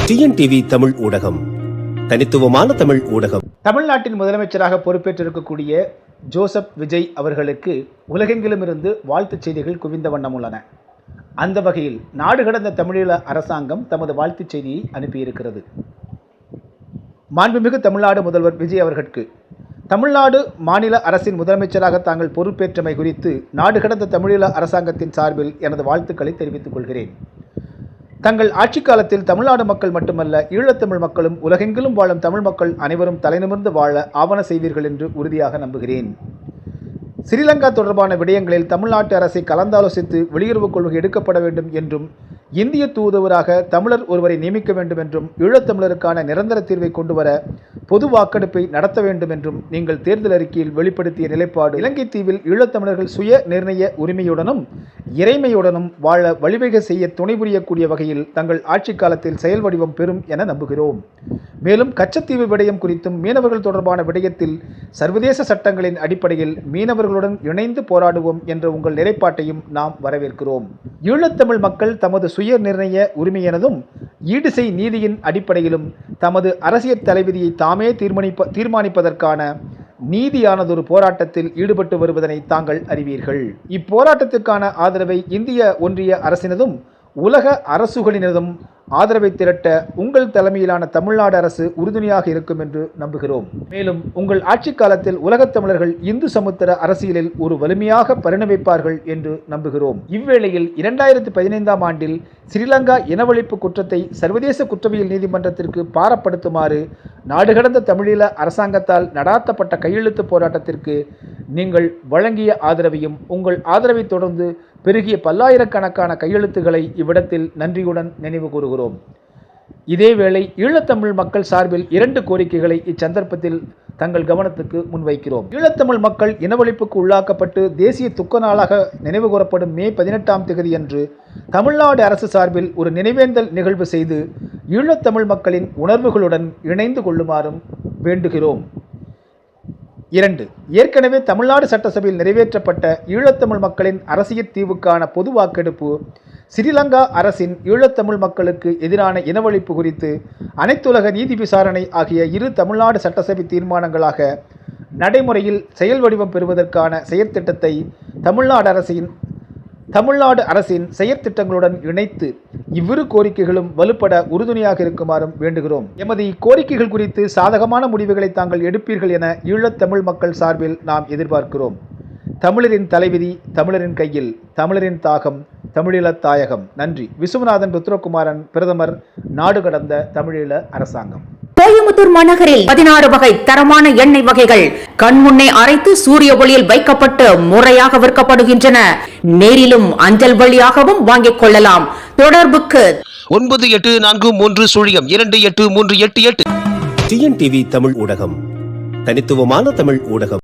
TNTV Tamil ஊடகம், தனித்துவமான தமிழ் ஊடகம். தமிழ்நாட்டின் முதலமைச்சராக பொறுப்பேற்றிருக்கக்கூடிய ஜோசப் விஜய் அவர்களுக்கு உலகெங்கிலுமிருந்து வாழ்த்துச் செய்திகள் குவிந்த வண்ணம் உள்ளன. அந்த வகையில் நாடு கடந்த தமிழீழ அரசாங்கம் தமது வாழ்த்துச் செய்தியை அனுப்பியிருக்கிறது. மாண்புமிகு தமிழ்நாடு முதல்வர் விஜய் அவர்களுக்கு தமிழ்நாடு மாநில அரசின் முதலமைச்சராக தாங்கள் பொறுப்பேற்றமை குறித்து நாடு கடந்த தமிழீழ அரசாங்கத்தின் சார்பில் எனது வாழ்த்துக்களை தெரிவித்துக் கொள்கிறேன். தங்கள் ஆட்சி காலத்தில் தமிழ்நாடு மக்கள் மட்டுமல்ல, ஈழத்தமிழ் மக்களும் உலகெங்கிலும் வாழும் தமிழ் மக்கள் அனைவரும் தலைநிமிர்ந்து வாழ ஆவண செய்வீர்கள் என்று உறுதியாக நம்புகிறேன். ஸ்ரீலங்கா தொடர்பான விடயங்களில் தமிழ்நாட்டு அரசை கலந்தாலோசித்து வெளியுறவுக் கொள்கை எடுக்கப்பட வேண்டும் என்றும், இந்திய தூதுவராக தமிழர் ஒருவரை நியமிக்க வேண்டும் என்றும், ஈழத்தமிழருக்கான நிரந்தர தீர்வை கொண்டுவர பொது வாக்கெடுப்பை நடத்த வேண்டும் என்றும் நீங்கள் தேர்தல் அறிக்கையில் வெளிப்படுத்திய நிலைப்பாடு இலங்கை தீவில் ஈழத்தமிழர்கள் சுய நிர்ணய உரிமையுடனும் இறைமையுடனும் வாழ வழிவகை செய்ய துணை புரியக்கூடிய வகையில் தங்கள் ஆட்சி காலத்தில் செயல் வடிவம் பெறும் என நம்புகிறோம். மேலும் கச்சத்தீவு விடயம் குறித்தும் மீனவர்கள் தொடர்பான விடயத்தில் சர்வதேச சட்டங்களின் அடிப்படையில் மீனவர்களுடன் இணைந்து போராடுவோம் என்ற உங்கள் நிலைப்பாட்டையும் நாம் வரவேற்கிறோம். ஈழத்தமிழ் மக்கள் தமது சுய நிர்ணய உரிமையினதும் ஈடுசெய் நீதியின் அடிப்படையிலும் தமது அரசியல் தலைவிதியை தாமே தீர்மானிப்பதற்கான நீதியானதொரு போராட்டத்தில் ஈடுபட்டு வருவதனை தாங்கள் அறிவீர்கள். இப்போராட்டத்திற்கான ஆதரவை இந்திய ஒன்றிய அரசினதும் உலக அரசுகளினதும் ஆதரவை திரட்ட உங்கள் தலைமையிலான தமிழ்நாடு அரசு உறுதுணையாக இருக்கும் என்று நம்புகிறோம். மேலும் உங்கள் ஆட்சி காலத்தில் உலகத் தமிழர்கள் இந்து சமுத்திர அரசியலில் ஒரு வலிமையாக பரிணமிப்பார்கள் என்று நம்புகிறோம். இவ்வேளையில் 2015ஆம் ஆண்டில் ஸ்ரீலங்கா இனவழிப்பு குற்றத்தை சர்வதேச குற்றவியல் நீதிமன்றத்திற்கு பாரப்படுத்துமாறு நாடுகடந்த தமிழீழ அரசாங்கத்தால் நடாத்தப்பட்ட கையெழுத்து போராட்டத்திற்கு நீங்கள் வழங்கிய ஆதரவையும் உங்கள் ஆதரவை தொடர்ந்து பெருகிய பல்லாயிரக்கணக்கான கையெழுத்துக்களை இவ்விடத்தில் நன்றியுடன் நினைவு கூறுகிறோம். இதேவேளை ஈழத்தமிழ் மக்கள் சார்பில் 2 கோரிக்கைகளை இச்சந்தர்ப்பத்தில் தங்கள் கவனத்துக்கு முன்வைக்கிறோம். ஈழத்தமிழ் மக்கள் இனவழிப்புக்கு உள்ளாக்கப்பட்டு தேசிய துக்க நாளாக நினைவு கூறப்படும் மே 18ஆம் தேதியன்று தமிழ்நாடு அரசு சார்பில் ஒரு நினைவேந்தல் நிகழ்வு செய்து ஈழத்தமிழ் மக்களின் உணர்வுகளுடன் இணைந்து கொள்ளுமாறும் வேண்டுகிறோம். 2. ஏற்கனவே தமிழ்நாடு சட்டசபையில் நிறைவேற்றப்பட்ட ஈழத்தமிழ் மக்களின் அரசியல் தீவுக்கான பொது வாக்கெடுப்பு ஸ்ரீலங்கா அரசின் ஈழத்தமிழ் மக்களுக்கு எதிரான இனவழிப்பு குறித்து அனைத்துலக நீதி விசாரணை ஆகிய 2 தமிழ்நாடு சட்டசபை தீர்மானங்களாக நடைமுறையில் செயல் வடிவம் பெறுவதற்கான செயற்திட்டத்தை தமிழ்நாடு அரசின் செயற்திட்டங்களுடன் இணைத்து இவ்விரு கோரிக்கைகளும் வலுப்பட உறுதுணையாக இருக்குமாறும் வேண்டுகிறோம். எமது இக்கோரிக்கைகள் குறித்து சாதகமான முடிவுகளை தாங்கள் எடுப்பீர்கள் என ஈழத்தமிழ் மக்கள் சார்பில் நாம் எதிர்பார்க்கிறோம். தமிழரின் தலைவிதி தமிழரின் கையில், தமிழரின் தாகம் தமிழீழத் தாயகம். நன்றி. விசுவநாதன் ருத்ரகுமாரன், பிரதமர், நாடு கடந்த தமிழீழ அரசாங்கம். கோயம்புத்தூர் மாநகரில் 16 வகை தரமான எண்ணெய் வகைகள் கண்முன்னே அரைத்து சூரிய ஒளியில் வைக்கப்பட்டு முறையாக விற்கப்படுகின்றன. நேரிலும் அஞ்சல் வழியாகவும் வாங்கிக் கொள்ளலாம். தொடர்புக்கு 9843028388. டிஎன்டிவி தமிழ் ஊடகம், தனித்துவமான தமிழ் ஊடகம்.